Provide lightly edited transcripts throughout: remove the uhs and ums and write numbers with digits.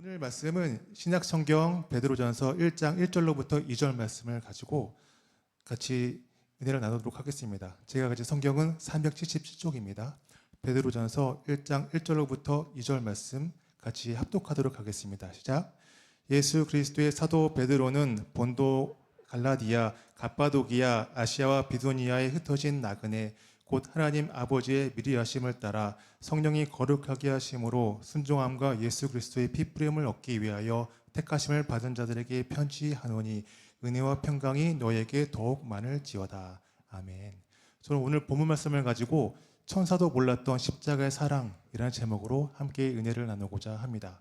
오늘 말씀은 신약성경 베드로전서 1장 1절로부터 2절 말씀을 가지고 같이 은혜를 나누도록 하겠습니다. 제가 가진 성경은 377쪽입니다. 베드로전서 1장 1절로부터 2절 말씀 같이 합독하도록 하겠습니다. 시작. 예수 그리스도의 사도 베드로는 본도, 갈라디아, 갑바도기아, 아시아와 비두니아에 흩어진 나그네 곧 하나님 아버지의 미리 하심을 따라 성령이 거룩하게 하심으로 순종함과 예수 그리스도의 피뿌림을 얻기 위하여 택하심을 받은 자들에게 편지하노니 은혜와 평강이 너에게 더욱 많을지어다. 아멘. 저는 오늘 본문 말씀을 가지고 천사도 몰랐던 십자가의 사랑이라는 제목으로 함께 은혜를 나누고자 합니다.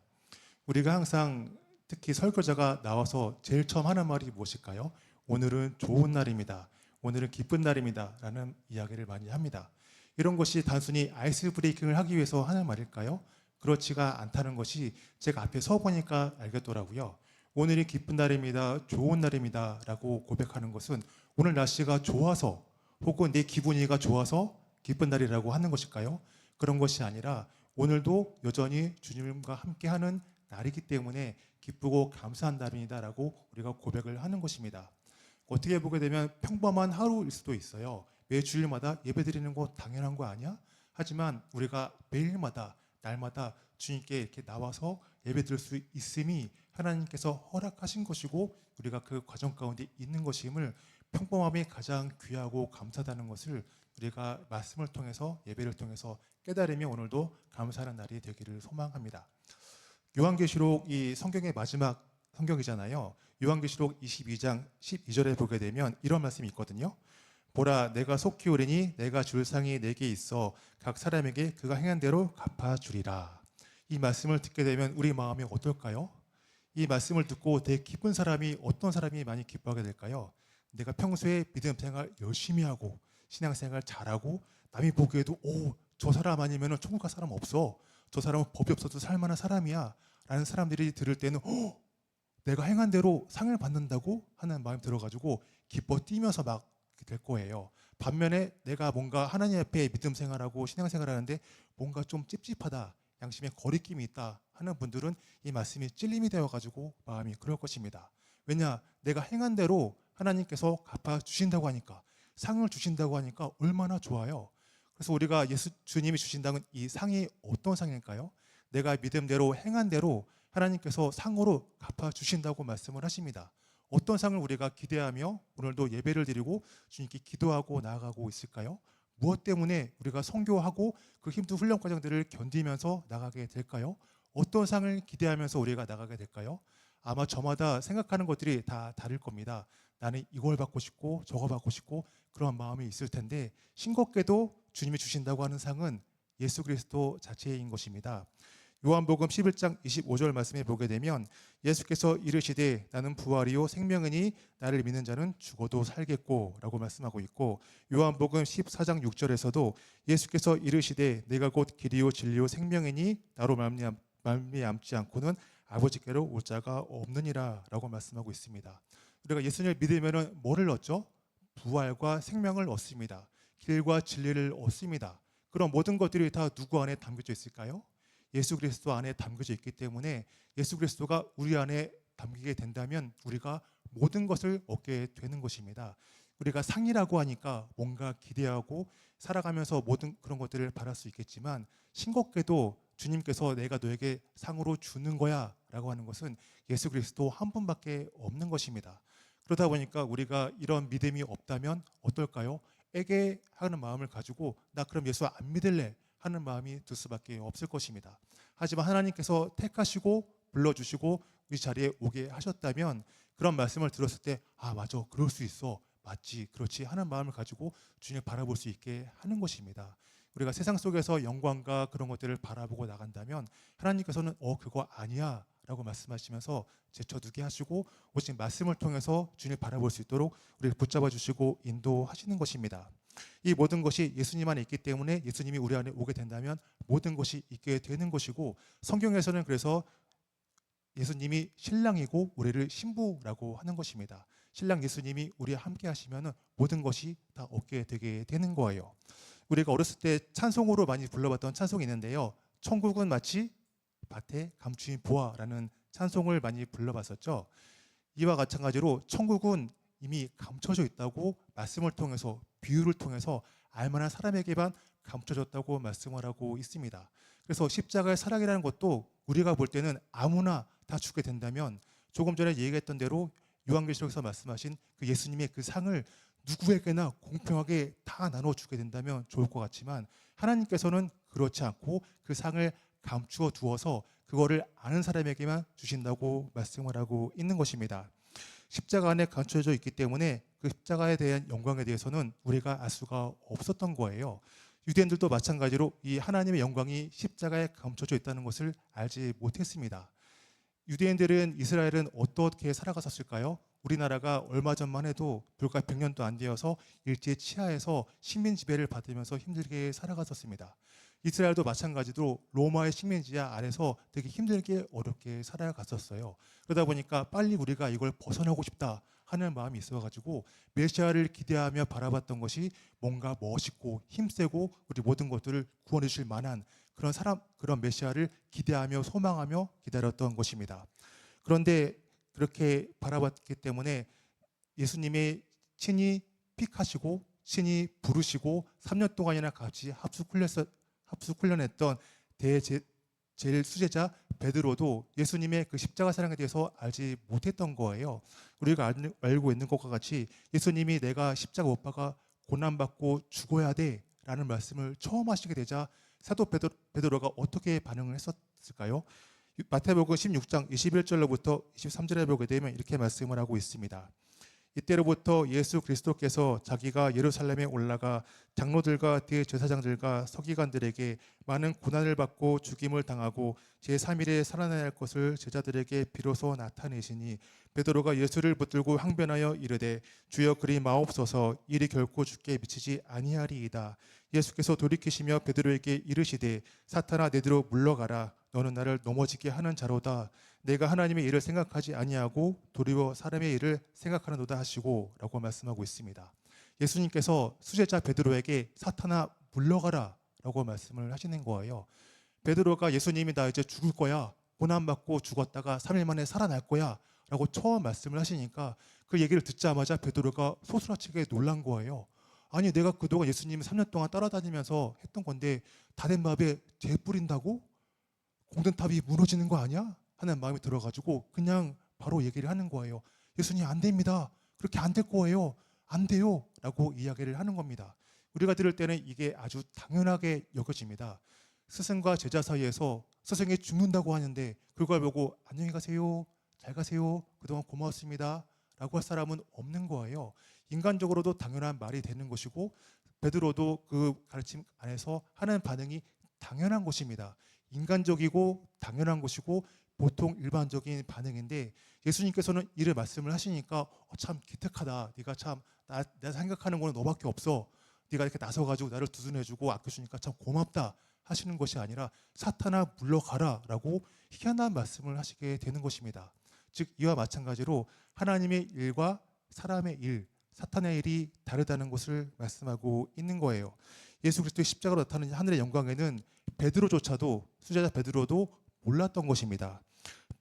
우리가 항상 특히 설교자가 나와서 제일 처음 하는 말이 무엇일까요? 오늘은 좋은 날입니다. 오늘은 기쁜 날입니다. 라는 이야기를 많이 합니다. 이런 것이 단순히 아이스 브레이킹을 하기 위해서 하는 말일까요? 그렇지가 않다는 것이 제가 앞에 서 보니까 알겠더라고요. 오늘이 기쁜 날입니다. 좋은 날입니다. 라고 고백하는 것은 오늘 날씨가 좋아서 혹은 내 기분이가 좋아서 기쁜 날이라고 하는 것일까요? 그런 것이 아니라 오늘도 여전히 주님과 함께하는 날이기 때문에 기쁘고 감사한 날입니다. 라고 우리가 고백을 하는 것입니다. 어떻게 보게 되면 평범한 하루일 수도 있어요. 매 주일마다 예배드리는 거 당연한 거 아니야? 하지만 우리가 매일마다 날마다 주님께 이렇게 나와서 예배드릴 수 있음이 하나님께서 허락하신 것이고 우리가 그 과정 가운데 있는 것임을 평범함이 가장 귀하고 감사하다는 것을 우리가 말씀을 통해서 예배를 통해서 깨달으며 오늘도 감사하는 날이 되기를 소망합니다. 요한계시록 이 성경의 마지막 성경이잖아요. 요한계시록 22장 12절에 보게 되면 이런 말씀이 있거든요. 보라, 내가 속히 오리니 내가 줄 상이 내게 있어 각 사람에게 그가 행한 대로 갚아주리라. 이 말씀을 듣게 되면 우리 마음이 어떨까요? 이 말씀을 듣고 되게 기쁜 사람이 어떤 사람이 많이 기뻐하게 될까요? 내가 평소에 믿음 생활 열심히 하고 신앙생활 잘하고 남이 보기에도 저 사람 아니면 천국 갈 사람 없어. 저 사람은 법이 없어도 살만한 사람이야. 라는 사람들이 들을 때는 내가 행한 대로 상을 받는다고 하는 마음이 들어가지고 기뻐 뛰면서 막 될 거예요. 반면에 내가 뭔가 하나님 앞에 믿음 생활하고 신앙 생활하는데 뭔가 좀 찝찝하다, 양심에 거리낌이 있다 하는 분들은 이 말씀이 찔림이 되어가지고 마음이 그럴 것입니다. 왜냐? 내가 행한 대로 하나님께서 갚아주신다고 하니까, 상을 주신다고 하니까 얼마나 좋아요. 그래서 우리가 주님이 주신다는 이 상이 어떤 상일까요? 내가 믿음대로 행한 대로 하나님께서 상으로 갚아주신다고 말씀을 하십니다. 어떤 상을 우리가 기대하며 오늘도 예배를 드리고 주님께 기도하고 나아가고 있을까요? 무엇 때문에 우리가 선교하고 그 힘든 훈련 과정들을 견디면서 나가게 될까요? 어떤 상을 기대하면서 우리가 나가게 될까요? 아마 저마다 생각하는 것들이 다 다를 겁니다. 나는 이걸 받고 싶고 저거 받고 싶고 그런 마음이 있을 텐데 싱겁게도 주님이 주신다고 하는 상은 예수 그리스도 자체인 것입니다. 요한복음 11장 25절 말씀에 보게 되면 예수께서 이르시되 나는 부활이요 생명이니 나를 믿는 자는 죽어도 살겠고 라고 말씀하고 있고 요한복음 14장 6절에서도 예수께서 이르시되 내가 곧 길이요 진리요 생명이니 나로 말미암지 않고는 아버지께로 올 자가 없느니라 라고 말씀하고 있습니다. 우리가 예수님을 믿으면 뭐를 얻죠? 부활과 생명을 얻습니다. 길과 진리를 얻습니다. 그런 모든 것들이 다 누구 안에 담겨져 있을까요? 예수 그리스도 안에 담겨져 있기 때문에 예수 그리스도가 우리 안에 담기게 된다면 우리가 모든 것을 얻게 되는 것입니다. 우리가 상이라고 하니까 뭔가 기대하고 살아가면서 모든 그런 것들을 바랄 수 있겠지만 싱겁게도 주님께서 내가 너에게 상으로 주는 거야 라고 하는 것은 예수 그리스도 한 분밖에 없는 것입니다. 그러다 보니까 우리가 이런 믿음이 없다면 어떨까요? 에게 하는 마음을 가지고 나 그럼 예수 안 믿을래 하는 마음이 들 수밖에 없을 것입니다. 하지만 하나님께서 택하시고 불러주시고 우리 자리에 오게 하셨다면 그런 말씀을 들었을 때 맞아 그럴 수 있어 맞지 그렇지 하는 마음을 가지고 주님을 바라볼 수 있게 하는 것입니다. 우리가 세상 속에서 영광과 그런 것들을 바라보고 나간다면 하나님께서는 그거 아니야 라고 말씀하시면서 제쳐두게 하시고 오직 말씀을 통해서 주님을 바라볼 수 있도록 우리를 붙잡아 주시고 인도하시는 것입니다. 이 모든 것이 예수님 안에 있기 때문에 예수님이 우리 안에 오게 된다면 모든 것이 있게 되는 것이고 성경에서는 그래서 예수님이 신랑이고 우리를 신부라고 하는 것입니다. 신랑 예수님이 우리와 함께 하시면 모든 것이 다 얻게 되게 되는 거예요. 우리가 어렸을 때 찬송으로 많이 불러봤던 찬송이 있는데요. 천국은 마치 밭에 감추인 보아라는 찬송을 많이 불러봤었죠. 이와 마찬가지로 천국은 이미 감춰져 있다고 말씀을 통해서, 비유를 통해서 알만한 사람에게만 감춰졌다고 말씀을 하고 있습니다. 그래서 십자가의 사랑이라는 것도 우리가 볼 때는 아무나 다 주게 된다면, 조금 전에 얘기했던 대로 요한계시록에서 말씀하신 그 예수님의 그 상을 누구에게나 공평하게 다 나눠주게 된다면 좋을 것 같지만, 하나님께서는 그렇지 않고 그 상을 감추어 두어서 그거를 아는 사람에게만 주신다고 말씀을 하고 있는 것입니다. 십자가 안에 감춰져 있기 때문에 그 십자가에 대한 영광에 대해서는 우리가 알 수가 없었던 거예요. 유대인들도 마찬가지로 이 하나님의 영광이 십자가에 감춰져 있다는 것을 알지 못했습니다. 유대인들은, 이스라엘은 어떻게 살아갔었을까요? 우리나라가 얼마 전만 해도 불과 100년도 안 되어서 일제 치하에서 식민 지배를 받으면서 힘들게 살아갔었습니다. 이스라엘도 마찬가지로 로마의 식민지하 아래서 되게 힘들게 어렵게 살아갔었어요. 그러다 보니까 빨리 우리가 이걸 벗어나고 싶다 하는 마음이 있어가지고 메시아를 기대하며 바라봤던 것이 뭔가 멋있고 힘세고 우리 모든 것들을 구원해 주실 만한 그런 사람, 그런 메시아를 기대하며 소망하며 기다렸던 것입니다. 그런데 그렇게 바라봤기 때문에 예수님의 친히 픽하시고 친히 부르시고 3년 동안이나 같이 합숙훈련했던 제일 수제자 베드로도 예수님의 그 십자가 사랑에 대해서 알지 못했던 거예요. 우리가 알고 있는 것과 같이 예수님이 내가 십자가 못 박아 고난받고 죽어야 돼 라는 말씀을 처음 하시게 되자 사도 베드로가 어떻게 반응을 했었을까요? 마태복음 16장 21절로부터 23절에 보게 되면 이렇게 말씀을 하고 있습니다. 이때로부터 예수 그리스도께서 자기가 예루살렘에 올라가 장로들과 대제사장들과 서기관들에게 많은 고난을 받고 죽임을 당하고 제3일에 살아나야 할 것을 제자들에게 비로소 나타내시니, 베드로가 예수를 붙들고 항변하여 이르되 주여 그리 마옵소서, 일이 결코 죽게 미치지 아니하리이다. 예수께서 돌이키시며 베드로에게 이르시되 사탄아 내뒤로 물러가라, 너는 나를 넘어지게 하는 자로다. 내가 하나님의 일을 생각하지 아니하고 도리어 사람의 일을 생각하는도다 하시고 라고 말씀하고 있습니다. 예수님께서 수제자 베드로에게 사탄아 물러가라 라고 말씀을 하시는 거예요. 베드로가 예수님이 나 이제 죽을 거야, 고난받고 죽었다가 3일 만에 살아날 거야 라고 처음 말씀을 하시니까 그 얘기를 듣자마자 베드로가 소스라치게 놀란 거예요. 아니 내가 그동안 예수님 3년 동안 따라다니면서 했던 건데 다 된 밥에 재 뿌린다고? 공든탑이 무너지는 거 아니야? 하는 마음이 들어가지고 그냥 바로 얘기를 하는 거예요. 예수님 안 됩니다. 그렇게 안 될 거예요. 안 돼요. 라고 이야기를 하는 겁니다. 우리가 들을 때는 이게 아주 당연하게 여겨집니다. 스승과 제자 사이에서 스승이 죽는다고 하는데 그걸 보고 안녕히 가세요. 잘 가세요. 그동안 고마웠습니다. 라고 할 사람은 없는 거예요. 인간적으로도 당연한 말이 되는 것이고 베드로도 그 가르침 안에서 하는 반응이 당연한 것입니다. 인간적이고 당연한 것이고 보통 일반적인 반응인데, 예수님께서는 이를 말씀을 하시니까 참 기특하다. 네가 참 내가 생각하는 거는 너밖에 없어. 네가 이렇게 나서가지고 나를 두둔해주고 아껴주니까 참 고맙다 하시는 것이 아니라 사탄아 물러가라 라고 희한한 말씀을 하시게 되는 것입니다. 즉 이와 마찬가지로 하나님의 일과 사람의 일, 사탄의 일이 다르다는 것을 말씀하고 있는 거예요. 예수 그리스도의 십자가로 나타나는 하늘의 영광에는 베드로조차도, 수제자 베드로도 몰랐던 것입니다.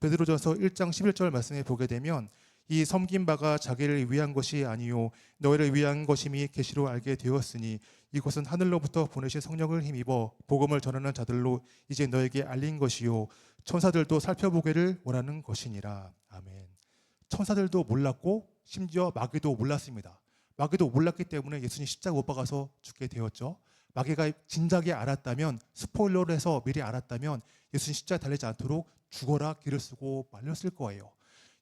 베드로전서 1장 11절 말씀에 보게 되면 이 섬긴 바가 자기를 위한 것이 아니요 너희를 위한 것임이 계시로 알게 되었으니 이것은 하늘로부터 보내신 성령을 힘입어 복음을 전하는 자들로 이제 너에게 알린 것이요 천사들도 살펴보기를 원하는 것이니라. 아멘. 천사들도 몰랐고 심지어 마귀도 몰랐습니다. 마귀도 몰랐기 때문에 예수님 십자가 못 박아서 죽게 되었죠. 마귀가 진작에 알았다면, 스포일러를 해서 미리 알았다면 예수님 십자가에 달리지 않도록 죽어라 길을 쓰고 말렸을 거예요.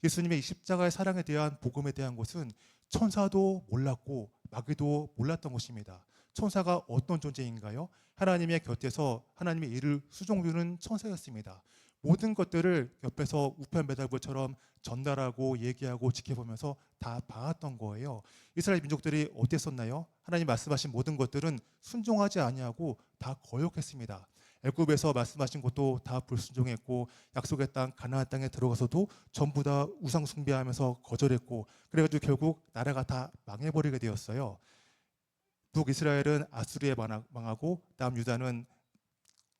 예수님의 십자가의 사랑에 대한 복음에 대한 것은 천사도 몰랐고 마귀도 몰랐던 것입니다. 천사가 어떤 존재인가요? 하나님의 곁에서 하나님의 일을 수종주는 천사였습니다. 모든 것들을 옆에서 우편배달부처럼 전달하고 얘기하고 지켜보면서 다 봐왔던 거예요. 이스라엘 민족들이 어땠었나요? 하나님 말씀하신 모든 것들은 순종하지 아니하고 다 거역했습니다. 애굽에서 말씀하신 것도 다 불순종했고 약속의 땅 가나안 땅에 들어가서도 전부 다 우상 숭배하면서 거절했고 그래가지고 결국 나라가 다 망해버리게 되었어요. 북이스라엘은 아수르에 망하고 남유다는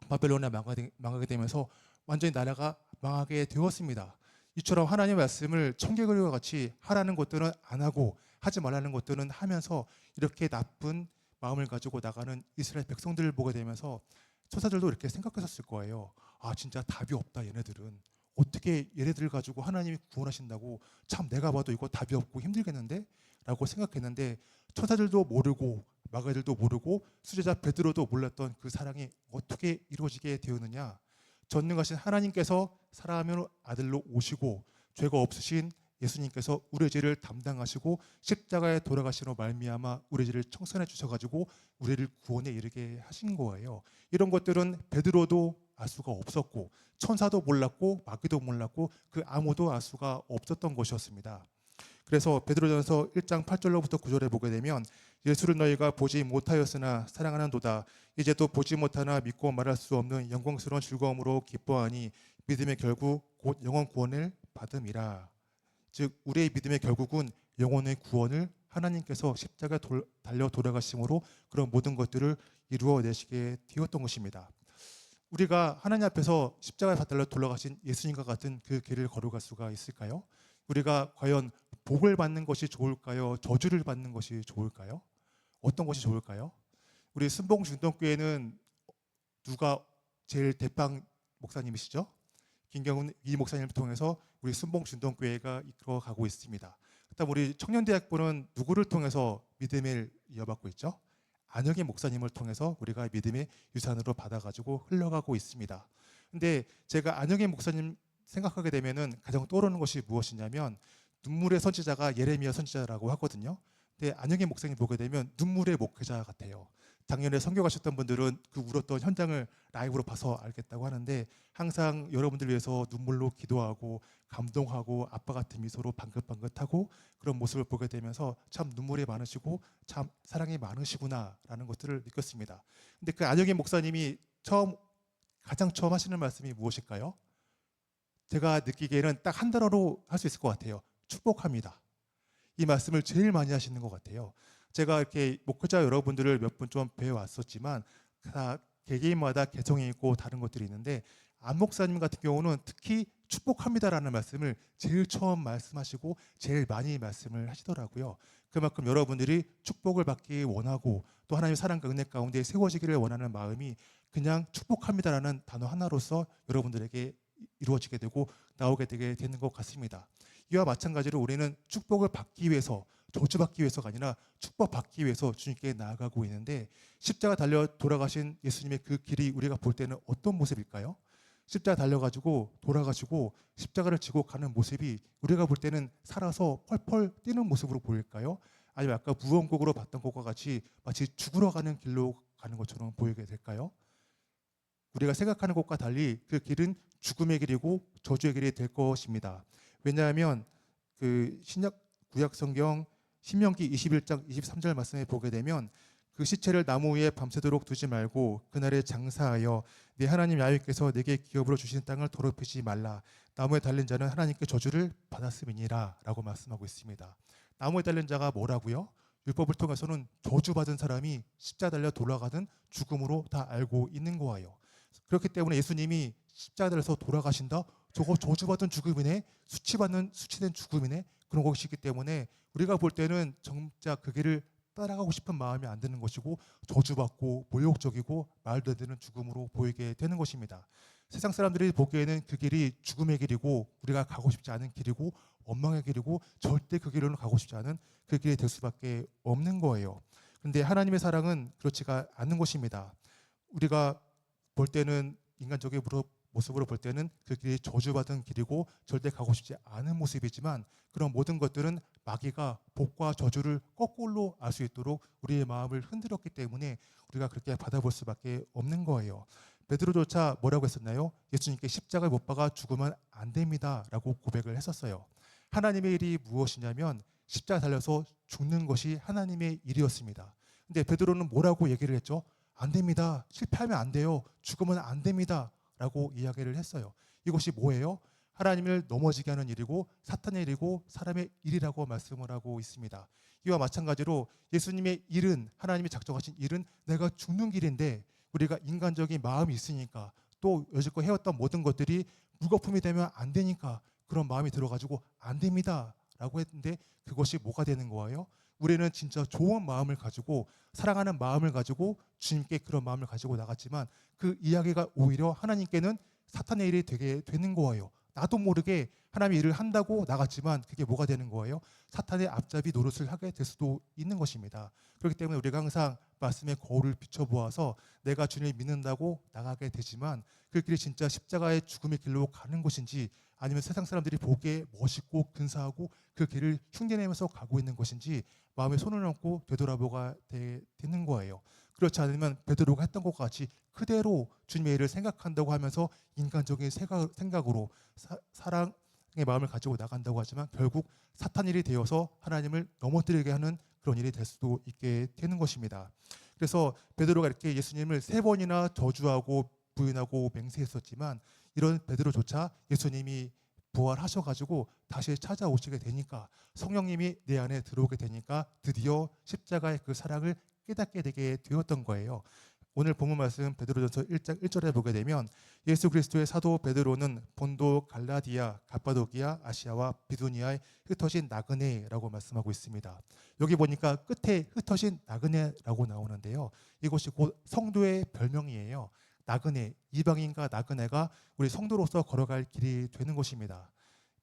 바벨론에 망하게 되면서 완전히 나라가 망하게 되었습니다. 이처럼 하나님의 말씀을 청개구리와 같이 하라는 것들은 안 하고 하지 말라는 것들은 하면서 이렇게 나쁜 마음을 가지고 나가는 이스라엘 백성들을 보게 되면서 천사들도 이렇게 생각했었을 거예요. 아, 진짜 답이 없다 얘네들은. 어떻게 얘네들 가지고 하나님이 구원하신다고, 참 내가 봐도 이거 답이 없고 힘들겠는데? 라고 생각했는데 천사들도 모르고 마가들도 모르고 수제자 베드로도 몰랐던 그 사랑이 어떻게 이루어지게 되었느냐. 전능하신 하나님께서 사랑하는 아들로 오시고 죄가 없으신 예수님께서 우리의 죄를 담당하시고 십자가에 돌아가시로 말미암아 우리의 죄를 청산해 주셔가지고 우리를 구원에 이르게 하신 거예요. 이런 것들은 베드로도 알 수가 없었고 천사도 몰랐고 마귀도 몰랐고 그 아무도 알 수가 없었던 것이었습니다. 그래서 베드로전서 1장 8절로부터 9절에 보게 되면 예수를 너희가 보지 못하였으나 사랑하는도다. 이제 또 보지 못하나 믿고 말할 수 없는 영광스러운 즐거움으로 기뻐하니 믿음의 결국 곧 영원 구원을 받음이라. 즉 우리의 믿음의 결국은 영혼의 구원을 하나님께서 십자가에 달려 돌아가심으로 그런 모든 것들을 이루어내시게 되었던 것입니다. 우리가 하나님 앞에서 십자가에 달려 돌아가신 예수님과 같은 그 길을 걸어갈 수가 있을까요? 우리가 과연 복을 받는 것이 좋을까요? 저주를 받는 것이 좋을까요? 어떤 것이 좋을까요? 우리 순봉중동교회는 누가 제일 대빵 목사님이시죠? 김경훈 이 목사님을 통해서 우리 순봉중동교회가 이끌어가고 있습니다. 그다음 우리 청년대학부는 누구를 통해서 믿음을 이어받고 있죠? 안혁의 목사님을 통해서 우리가 믿음의 유산으로 받아가지고 흘러가고 있습니다. 근데 제가 안혁의 목사님 생각하게 되면은 가장 떠오르는 것이 무엇이냐면 눈물의 선지자가 예레미야 선지자라고 하거든요. 근데 안혁의 목사님 보게 되면 눈물의 목회자 같아요. 작년에 선교 가셨던 분들은 그 울었던 현장을 라이브로 봐서 알겠다고 하는데 항상 여러분들 위해서 눈물로 기도하고 감동하고 아빠 같은 미소로 방긋방긋하고 그런 모습을 보게 되면서 참 눈물이 많으시고 참 사랑이 많으시구나라는 것들을 느꼈습니다. 근데 그 안혁의 목사님이 가장 처음 하시는 말씀이 무엇일까요? 제가 느끼기에는 딱 한 단어로 할 수 있을 것 같아요. 축복합니다. 이 말씀을 제일 많이 하시는 것 같아요. 제가 이렇게 목회자 여러분들을 몇 분 좀 배워왔었지만 다 개개인마다 개성이 있고 다른 것들이 있는데 안 목사님 같은 경우는 특히 축복합니다라는 말씀을 제일 처음 말씀하시고 제일 많이 말씀을 하시더라고요. 그만큼 여러분들이 축복을 받기 원하고 또 하나님의 사랑과 은혜 가운데 세워지기를 원하는 마음이 그냥 축복합니다라는 단어 하나로서 여러분들에게 이루어지게 되고 나오게 되게 되는 것 같습니다. 이와 마찬가지로 우리는 축복을 받기 위해서 저주받기 위해서가 아니라 축복받기 위해서 주님께 나아가고 있는데 십자가 달려 돌아가신 예수님의 그 길이 우리가 볼 때는 어떤 모습일까요? 십자가 달려가지고 돌아가시고 십자가를 지고 가는 모습이 우리가 볼 때는 살아서 펄펄 뛰는 모습으로 보일까요? 아니면 아까 무언곡으로 봤던 것과 같이 마치 죽으러 가는 길로 가는 것처럼 보이게 될까요? 우리가 생각하는 것과 달리 그 길은 죽음의 길이고 저주의 길이 될 것입니다. 왜냐하면 그 신약 구약 성경 신명기 21장 23절 말씀에 보게 되면 그 시체를 나무 위에 밤새도록 두지 말고 그날에 장사하여 네 하나님 야훼께서 내게 기업으로 주신 땅을 더럽히지 말라. 나무에 달린 자는 하나님께 저주를 받았음이니라 라고 말씀하고 있습니다. 나무에 달린 자가 뭐라고요? 율법을 통해서는 저주받은 사람이 십자가 달려 돌아가는 죽음으로 다 알고 있는 거예요. 그렇기 때문에 예수님이 십자가 달려서 돌아가신다? 저거 저주받은 죽음이네? 수치된 죽음이네? 그런 것이기 때문에 우리가 볼 때는 정작 그 길을 따라가고 싶은 마음이 안 드는 것이고 저주받고 모욕적이고 말도 안 되는 죽음으로 보이게 되는 것입니다. 세상 사람들이 보기에는 그 길이 죽음의 길이고 우리가 가고 싶지 않은 길이고 원망의 길이고 절대 그 길로는 가고 싶지 않은 그 길이 될 수밖에 없는 거예요. 그런데 하나님의 사랑은 그렇지가 않은 것입니다. 우리가 볼 때는 인간적인 모습으로 볼 때는 그 길이 저주받은 길이고 절대 가고 싶지 않은 모습이지만 그런 모든 것들은 마귀가 복과 저주를 거꾸로 알 수 있도록 우리의 마음을 흔들었기 때문에 우리가 그렇게 받아볼 수밖에 없는 거예요. 베드로조차 뭐라고 했었나요? 예수님께 십자가에 못 박아 죽으면 안 됩니다 라고 고백을 했었어요. 하나님의 일이 무엇이냐면 십자가 달려서 죽는 것이 하나님의 일이었습니다. 근데 베드로는 뭐라고 얘기를 했죠? 안 됩니다. 실패하면 안 돼요. 죽으면 안 됩니다. 라고 이야기를 했어요. 이것이 뭐예요? 하나님을 넘어지게 하는 일이고 사탄의 일이고 사람의 일이라고 말씀을 하고 있습니다. 이와 마찬가지로 예수님의 일은 하나님이 작정하신 일은 내가 죽는 길인데 우리가 인간적인 마음이 있으니까 또 여지껏 해왔던 모든 것들이 물거품이 되면 안 되니까 그런 마음이 들어가지고 안 됩니다 라고 했는데, 그것이 뭐가 되는 거예요? 우리는 진짜 좋은 마음을 가지고 사랑하는 마음을 가지고 주님께 그런 마음을 가지고 나갔지만 그 이야기가 오히려 하나님께는 사탄의 일이 되게 되는 거예요. 나도 모르게 하나님의 일을 한다고 나갔지만 그게 뭐가 되는 거예요? 사탄의 앞잡이 노릇을 하게 될 수도 있는 것입니다. 그렇기 때문에 우리가 항상 말씀의 거울을 비춰보아서 내가 주님을 믿는다고 나가게 되지만 그 길이 진짜 십자가의 죽음의 길로 가는 것인지, 아니면 세상 사람들이 보기에 멋있고 근사하고 그 길을 흉내내면서 가고 있는 것인지 마음에 손을 얹고 되돌아보가 되는 거예요. 그렇지 않으면 베드로가 했던 것 같이 그대로 주님의 일을 생각한다고 하면서 인간적인 생각으로 사랑의 마음을 가지고 나간다고 하지만 결국 사탄 일이 되어서 하나님을 넘어뜨리게 하는 그런 일이 될 수도 있게 되는 것입니다. 그래서 베드로가 이렇게 예수님을 3번이나 저주하고 부인하고 맹세했었지만 이런 베드로조차 예수님이 부활하셔가지고 다시 찾아오시게 되니까, 성령님이 내 안에 들어오게 되니까 드디어 십자가의 그 사랑을 깨닫게 되게 되었던 거예요. 오늘 본문 말씀 베드로전서 1장 1절에 보게 되면 예수 그리스도의 사도 베드로는 본도, 갈라디아, 갑바도기아, 아시아와 비두니아에 흩어진 나그네라고 말씀하고 있습니다. 여기 보니까 끝에 흩어진 나그네라고 나오는데요. 이것이 곧 성도의 별명이에요. 나그네, 이방인과 나그네가 우리 성도로서 걸어갈 길이 되는 것입니다.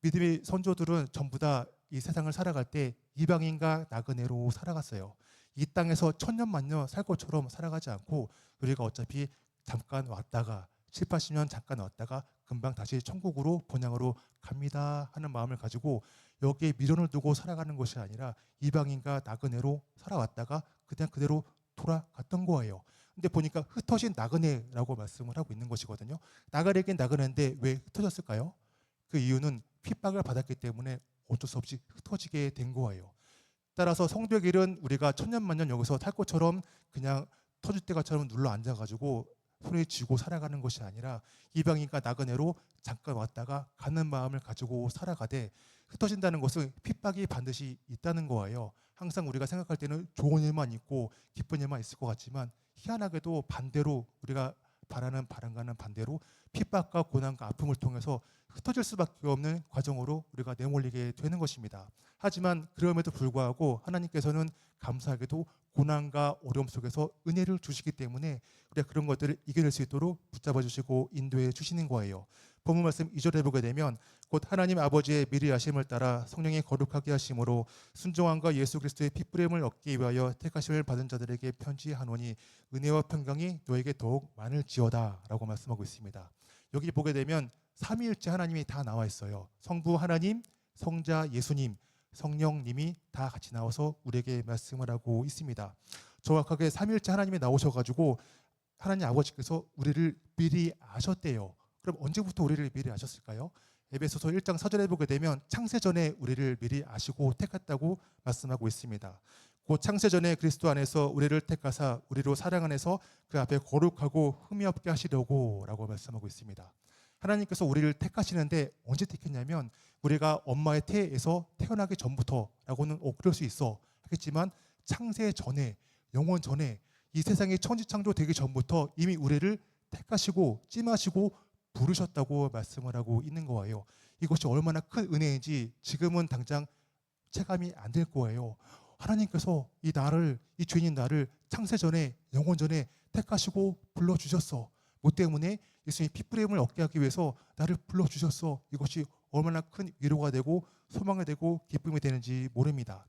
믿음의 선조들은 전부 다 이 세상을 살아갈 때 이방인과 나그네로 살아갔어요. 이 땅에서 천년만년 살 것처럼 살아가지 않고 우리가 어차피 잠깐 왔다가 7, 80년 잠깐 왔다가 금방 다시 천국으로 본향으로 갑니다 하는 마음을 가지고 여기에 미련을 두고 살아가는 것이 아니라 이방인과 나그네로 살아왔다가 그냥 그대로 돌아갔던 거예요. 근데 보니까 흩어진 나그네라고 말씀을 하고 있는 것이거든요. 나그네긴 나그네인데 왜 흩어졌을까요? 그 이유는 핍박을 받았기 때문에 어쩔 수 없이 흩어지게 된 거예요. 따라서 성도의 길은 우리가 천년만년 여기서 탈 것처럼 그냥 터줏대감처럼 눌러 앉아가지고 손에 쥐고 살아가는 것이 아니라 이방인과 나그네로 잠깐 왔다가 가는 마음을 가지고 살아가되, 흩어진다는 것은 핍박이 반드시 있다는 거예요. 항상 우리가 생각할 때는 좋은 일만 있고 기쁜 일만 있을 것 같지만 희한하게도 반대로 우리가 바라는 바람과는 반대로 핍박과 고난과 아픔을 통해서 흩어질 수밖에 없는 과정으로 우리가 내몰리게 되는 것입니다. 하지만 그럼에도 불구하고 하나님께서는 감사하게도 고난과 어려움 속에서 은혜를 주시기 때문에 우리가 그런 것들을 이겨낼 수 있도록 붙잡아 주시고 인도해 주시는 거예요. 본문 말씀 2절에 보게 되면 곧 하나님 아버지의 미리 하심을 따라 성령이 거룩하게 하심으로 순종함과 예수 그리스도의 피부름을 얻기 위하여 택하심을 받은 자들에게 편지하노니 은혜와 평강이 너에게 더욱 많을지어다 라고 말씀하고 있습니다. 여기 보게 되면 삼위일체 하나님이 다 나와 있어요. 성부 하나님, 성자 예수님, 성령님이 다 같이 나와서 우리에게 말씀을 하고 있습니다. 정확하게 삼위일체 하나님이 나오셔가지고 하나님 아버지께서 우리를 미리 아셨대요. 그럼 언제부터 우리를 미리 아셨을까요? 에베소서 1장 4절에 보게 되면 창세전에 우리를 미리 아시고 택했다고 말씀하고 있습니다. 곧 창세전에 그리스도 안에서 우리를 택하사 우리로 사랑 안에서 그 앞에 거룩하고 흠이 없게 하시려고 라고 말씀하고 있습니다. 하나님께서 우리를 택하시는데 언제 택했냐면 우리가 엄마의 태에서 태어나기 전부터라고는 그럴 수 있어 하겠지만 창세 전에, 영원 전에, 이 세상이 천지창조되기 전부터 이미 우리를 택하시고 찜하시고 부르셨다고 말씀을 하고 있는 거예요. 이것이 얼마나 큰 은혜인지 지금은 당장 체감이 안 될 거예요. 하나님께서 이 죄인인 나를 창세 전에, 영원 전에 택하시고 불러주셨어. 뭐 때문에? 예수님이 피부림을 얻게 하기 위해서 나를 불러주셨어. 이것이 얼마나 큰 위로가 되고 소망이 되고 기쁨이 되는지 모릅니다.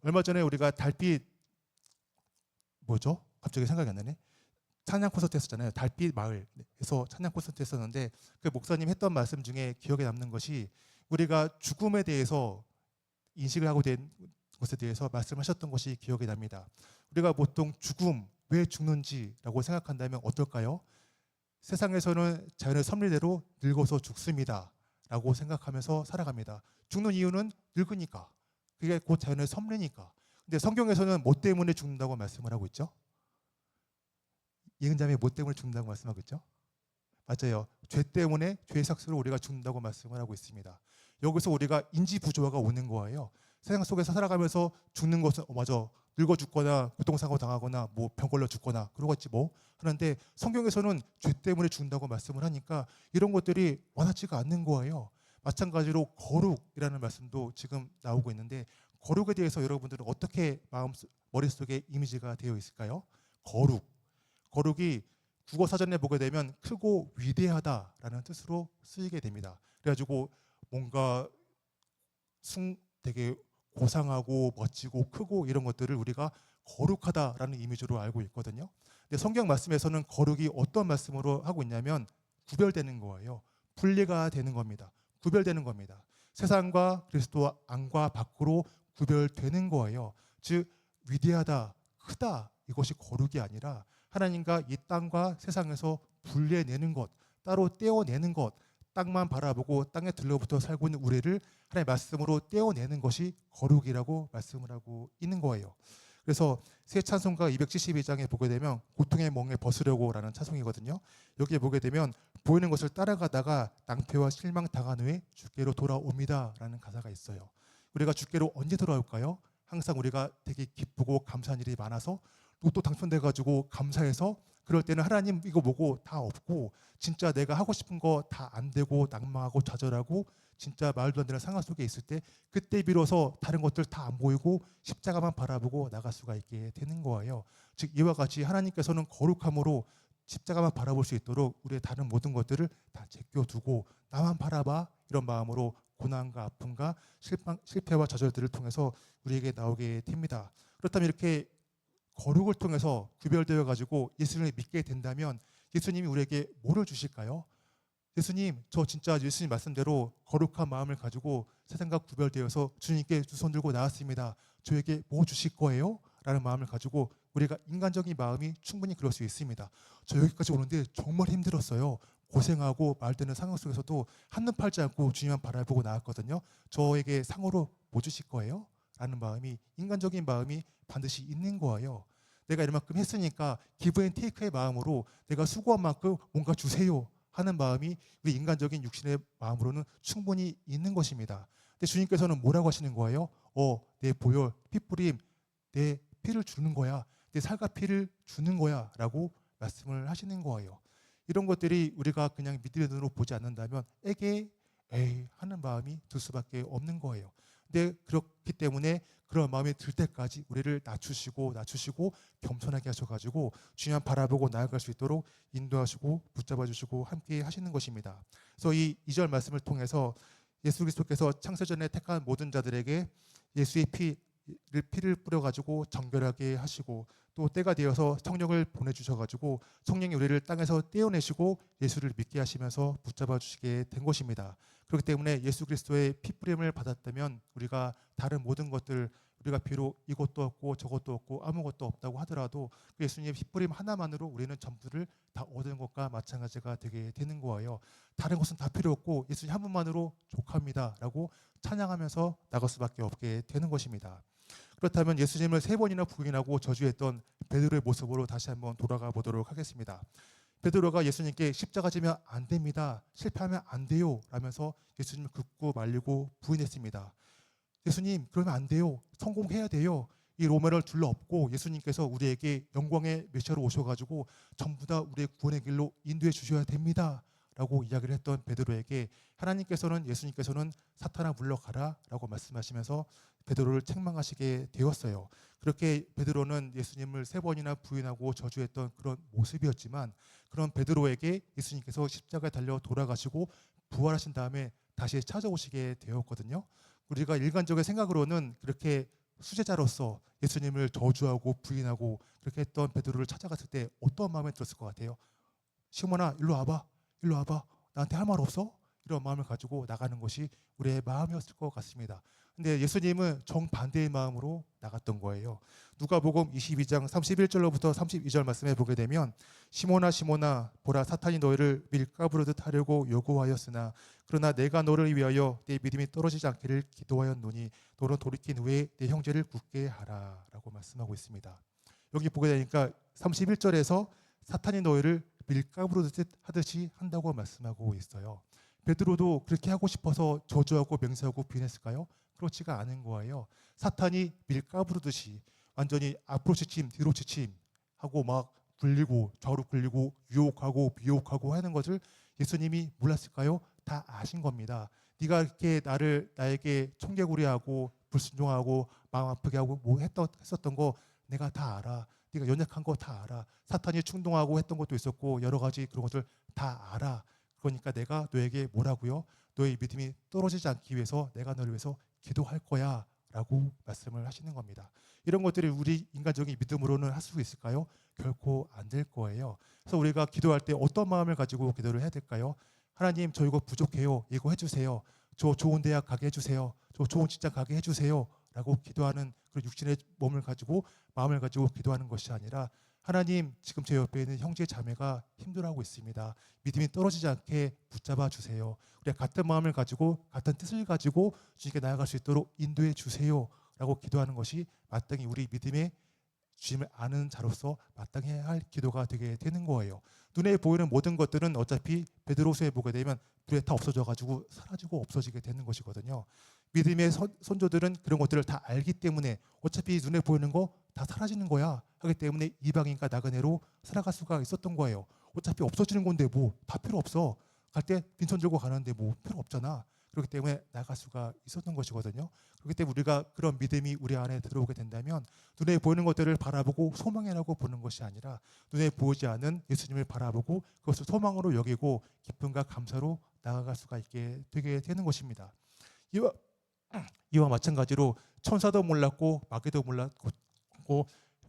얼마 전에 우리가 달빛 뭐죠? 갑자기 생각이 안 나네. 찬양 콘서트 했었잖아요. 달빛 마을에서 찬양 콘서트 했었는데 그 목사님 했던 말씀 중에 기억에 남는 것이 우리가 죽음에 대해서 인식을 하고 된 것에 대해서 말씀하셨던 것이 기억이 납니다. 우리가 보통 죽음, 왜 죽는지라고 생각한다면 어떨까요? 세상에서는 자연의 섭리대로 늙어서 죽습니다 라고 생각하면서 살아갑니다. 죽는 이유는 늙으니까, 그게 곧 자연의 섭리니까. 근데 성경에서는 뭐 때문에 죽는다고 말씀을 하고 있죠? 예은자매 뭐 때문에 죽는다고 말씀하고 있죠? 맞아요. 죄 때문에, 죄의 삭스로 우리가 죽는다고 말씀을 하고 있습니다. 여기서 우리가 인지 부조화가 오는 거예요. 세상 속에서 살아가면서 죽는 것은 맞아, 늙어 죽거나 교통사고 당하거나 뭐 병 걸려 죽거나 그러겠지 뭐 하는데 성경에서는 죄 때문에 죽는다고 말씀을 하니까 이런 것들이 와닿지가 않는 거예요. 마찬가지로 거룩이라는 말씀도 지금 나오고 있는데 거룩에 대해서 여러분들은 어떻게 머릿속에 이미지가 되어 있을까요? 거룩이 국어 사전에 보게 되면 크고 위대하다라는 뜻으로 쓰이게 됩니다. 그래가지고 뭔가 되게 고상하고 멋지고 크고 이런 것들을 우리가 거룩하다라는 이미지로 알고 있거든요. 근데 성경 말씀에서는 거룩이 어떤 말씀으로 하고 있냐면 구별되는 거예요. 분리가 되는 겁니다. 구별되는 겁니다. 세상과 그리스도 안과 밖으로 구별되는 거예요. 즉 위대하다, 크다 이것이 거룩이 아니라 하나님과 이 땅과 세상에서 분리해내는 것, 따로 떼어내는 것, 땅만 바라보고 땅에 들러붙어 살고 있는 우리를 하나님의 말씀으로 떼어내는 것이 거룩이라고 말씀을 하고 있는 거예요. 그래서 새 찬송가 272장에 보게 되면 고통의 멍에 벗으려고 라는 찬송이거든요. 여기에 보게 되면 보이는 것을 따라가다가 낭패와 실망 당한 후에 주께로 돌아옵니다 라는 가사가 있어요. 우리가 주께로 언제 돌아올까요? 항상 우리가 되게 기쁘고 감사한 일이 많아서 로또 당첨돼가지고 감사해서 그럴 때는 하나님 이거 보고 다 없고 진짜 내가 하고 싶은 거 다 안 되고 낭망하고 좌절하고 진짜 말도 안 되는 상황 속에 있을 때 그때 비로소 다른 것들 다 안 보이고 십자가만 바라보고 나갈 수가 있게 되는 거예요. 즉 이와 같이 하나님께서는 거룩함으로 십자가만 바라볼 수 있도록 우리의 다른 모든 것들을 다 제껴두고 나만 바라봐 이런 마음으로 고난과 아픔과 실패와 좌절들을 통해서 우리에게 나오게 됩니다. 그렇다면 이렇게 거룩을 통해서 구별되어 가지고 예수님을 믿게 된다면 예수님이 우리에게 뭐를 주실까요? 예수님, 저 진짜 예수님 말씀대로 거룩한 마음을 가지고 세상과 구별되어서 주님께 두 손 들고 나왔습니다. 저에게 뭐 주실 거예요? 라는 마음을 가지고 우리가 인간적인 마음이 충분히 그럴 수 있습니다. 저 여기까지 오는데 정말 힘들었어요. 고생하고 말되는 상황 속에서도 한눈 팔지 않고 주님만 바라보고 나왔거든요. 저에게 상으로 뭐 주실 거예요? 라는 마음이 인간적인 마음이 반드시 있는 거예요. 내가 이만큼 했으니까 기브 앤 테이크의 마음으로 내가 수고한 만큼 뭔가 주세요 하는 마음이 우리 인간적인 육신의 마음으로는 충분히 있는 것입니다. 근데 주님께서는 뭐라고 하시는 거예요? 내 보혈, 피뿌림, 내 피를 주는 거야. 내 살과 피를 주는 거야 라고 말씀을 하시는 거예요. 이런 것들이 우리가 그냥 믿음의 눈으로 보지 않는다면 에이 하는 마음이 들 수밖에 없는 거예요. 근데 그렇기 때문에 그런 마음이 들 때까지 우리를 낮추시고 겸손하게 하셔가지고 주님 바라보고 나아갈 수 있도록 인도하시고 붙잡아 주시고 함께 하시는 것입니다. 그래서 이 2절 말씀을 통해서 예수 그리스도께서 창세전에 택한 모든 자들에게 예수의 피를 뿌려가지고 정결하게 하시고 또 때가 되어서 성령을 보내주셔가지고 성령이 우리를 땅에서 떼어내시고 예수를 믿게 하시면서 붙잡아 주시게 된 것입니다. 그렇기 때문에 예수 그리스도의 피 뿌림을 받았다면 우리가 다른 모든 것들 우리가 비록 이것도 없고 저것도 없고 아무것도 없다고 하더라도 그 예수님의 피 뿌림 하나만으로 우리는 전부를 다 얻은 것과 마찬가지가 되게 되는 거예요. 다른 것은 다 필요 없고 예수님 한 분만으로 족합니다 라고 찬양하면서 나갈 수밖에 없게 되는 것입니다. 그렇다면 예수님을 3번이나 부인하고 저주했던 베드로의 모습으로 다시 한번 돌아가 보도록 하겠습니다. 베드로가 예수님께 십자가 지면 안 됩니다. 실패하면 안 돼요. 라면서 예수님을 긋고 말리고 부인했습니다. 예수님 그러면 안 돼요. 성공해야 돼요. 이 로마를 둘러엎고 예수님께서 우리에게 영광의 메시아로 오셔가지고 전부 다 우리의 구원의 길로 인도해 주셔야 됩니다. 라고 이야기를 했던 베드로에게 예수님께서는 사탄아 물러가라 라고 말씀하시면서 베드로를 책망하시게 되었어요. 그렇게 베드로는 예수님을 3번이나 부인하고 저주했던 그런 모습이었지만 그런 베드로에게 예수님께서 십자가에 달려 돌아가시고 부활하신 다음에 다시 찾아오시게 되었거든요. 우리가 일반적인 생각으로는 그렇게 수제자로서 예수님을 저주하고 부인하고 그렇게 했던 베드로를 찾아갔을 때 어떤 마음이 들었을 것 같아요? 시몬아 일로 와봐. 나한테 할 말 없어? 이런 마음을 가지고 나가는 것이 우리의 마음이었을 것 같습니다. 근데 예수님은 정반대의 마음으로 나갔던 거예요. 누가복음 22장 31절로부터 32절 말씀에 보게 되면 시몬아 보라 사탄이 너희를 밀가부르듯 하려고 요구하였으나 그러나 내가 너를 위하여 내 믿음이 떨어지지 않기를 기도하였노니 너는 돌이킨 후에 내 형제를 굳게 하라 라고 말씀하고 있습니다. 여기 보게 되니까 31절에서 사탄이 너희를 밀가부르듯 하듯이 한다고 말씀하고 있어요. 베드로도 그렇게 하고 싶어서 저주하고 맹세하고 부인했을까요? 그렇지가 않은 거예요. 사탄이 밀가부르듯이 완전히 앞으로 치침 뒤로 치침 하고 막 굴리고 좌우로 굴리고 유혹하고 미혹하고 하는 것을 예수님이 몰랐을까요? 다 아신 겁니다. 네가 이렇게 나에게 청개구리하고 불순종하고 마음 아프게 하고 뭐 했었던 거 내가 다 알아. 네가 연약한 거 다 알아. 사탄이 충동하고 했던 것도 있었고 여러 가지 그런 것들 다 알아. 그러니까 내가 너에게 뭐라고요? 너의 믿음이 떨어지지 않기 위해서 내가 너를 위해서 기도할 거야 라고 말씀을 하시는 겁니다. 이런 것들이 우리 인간적인 믿음으로는 할 수 있을까요? 결코 안 될 거예요. 그래서 우리가 기도할 때 어떤 마음을 가지고 기도를 해야 될까요? 하나님, 저 이거 부족해요. 이거 해주세요. 저 좋은 대학 가게 해주세요. 저 좋은 직장 가게 해주세요. 라고 기도하는 그런 육신의 몸을 가지고 마음을 가지고 기도하는 것이 아니라 하나님, 지금 제 옆에 있는 형제 자매가 힘들어하고 있습니다. 믿음이 떨어지지 않게 붙잡아 주세요. 우리가 같은 마음을 가지고 같은 뜻을 가지고 주님께 나아갈 수 있도록 인도해 주세요. 라고 기도하는 것이 마땅히 우리 믿음의 주님을 아는 자로서 마땅히 해야 할 기도가 되게 되는 거예요. 눈에 보이는 모든 것들은 어차피 베드로서에 보게 되면 불에 다 없어져 가지고 사라지고 없어지게 되는 것이거든요. 믿음의 선조들은 그런 것들을 다 알기 때문에 어차피 눈에 보이는 거 다 사라지는 거야 하기 때문에 이방인과 나그네로 살아갈 수가 있었던 거예요. 어차피 없어지는 건데 뭐 다 필요 없어. 갈 때 빈손 들고 가는데 뭐 필요 없잖아. 그렇기 때문에 나갈 수가 있었던 것이거든요. 그렇기 때문에 우리가 그런 믿음이 우리 안에 들어오게 된다면 눈에 보이는 것들을 바라보고 소망이라고 보는 것이 아니라 눈에 보이지 않는 예수님을 바라보고 그것을 소망으로 여기고 기쁨과 감사로 나아갈 수가 있게 되게 되는 것입니다. 이와 마찬가지로 천사도 몰랐고 마귀도 몰랐고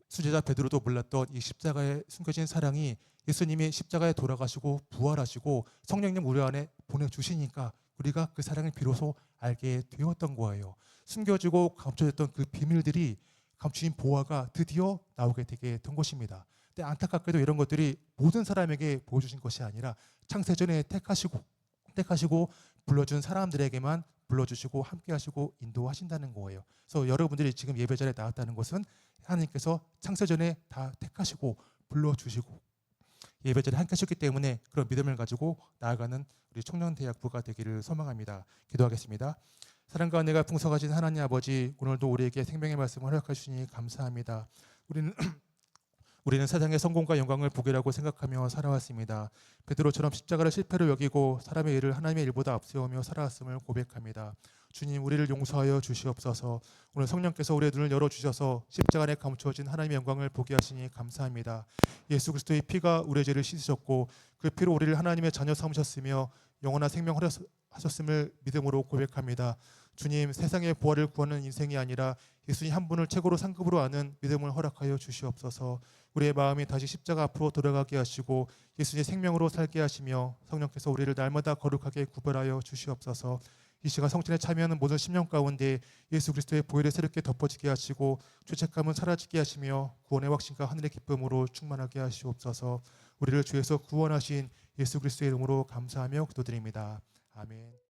수제자 베드로도 몰랐던 이 십자가에 숨겨진 사랑이 예수님이 십자가에 돌아가시고 부활하시고 성령님 우리 안에 보내주시니까 우리가 그 사랑을 비로소 알게 되었던 거예요. 숨겨지고 감춰졌던 그 비밀들이 감추인 보화가 드디어 나오게 되게 된 것입니다. 근데 안타깝게도 이런 것들이 모든 사람에게 보여주신 것이 아니라 창세전에 택하시고 불러준 사람들에게만 불러주시고 함께하시고 인도하신다는 거예요. 그래서 여러분들이 지금 예배자리에 나왔다는 것은 하나님께서 창세전에 다 택하시고 불러주시고 예배자리에 함께 하셨기 때문에 그런 믿음을 가지고 나아가는 우리 청년대학부가 되기를 소망합니다. 기도하겠습니다. 사랑과 은혜가 풍성하신 하나님 아버지, 오늘도 우리에게 생명의 말씀을 허락해 주시니 감사합니다. 우리는 세상의 성공과 영광을 복이라고 생각하며 살아왔습니다. 베드로처럼 십자가를 실패로 여기고 사람의 일을 하나님의 일보다 앞세우며 살아왔음을 고백합니다. 주님, 우리를 용서하여 주시옵소서. 오늘 성령께서 우리의 눈을 열어주셔서 십자가 안에 감추어진 하나님의 영광을 보게 하시니 감사합니다. 예수 그리스도의 피가 우리의 죄를 씻으셨고 그 피로 우리를 하나님의 자녀 삼으셨으며 영원한 생명 하셨음을 믿음으로 고백합니다. 주님, 세상의 보화를 구하는 인생이 아니라 예수님 한 분을 최고로 상급으로 아는 믿음을 허락하여 주시옵소서. 우리의 마음이 다시 십자가 앞으로 돌아가게 하시고 예수님의 생명으로 살게 하시며 성령께서 우리를 날마다 거룩하게 구별하여 주시옵소서. 이 시간 성찬에 참여하는 모든 심령 가운데 예수 그리스도의 보혈에 새롭게 덮어지게 하시고 죄책감은 사라지게 하시며 구원의 확신과 하늘의 기쁨으로 충만하게 하시옵소서. 우리를 주에서 구원하신 예수 그리스도의 이름으로 감사하며 기도드립니다. 아멘.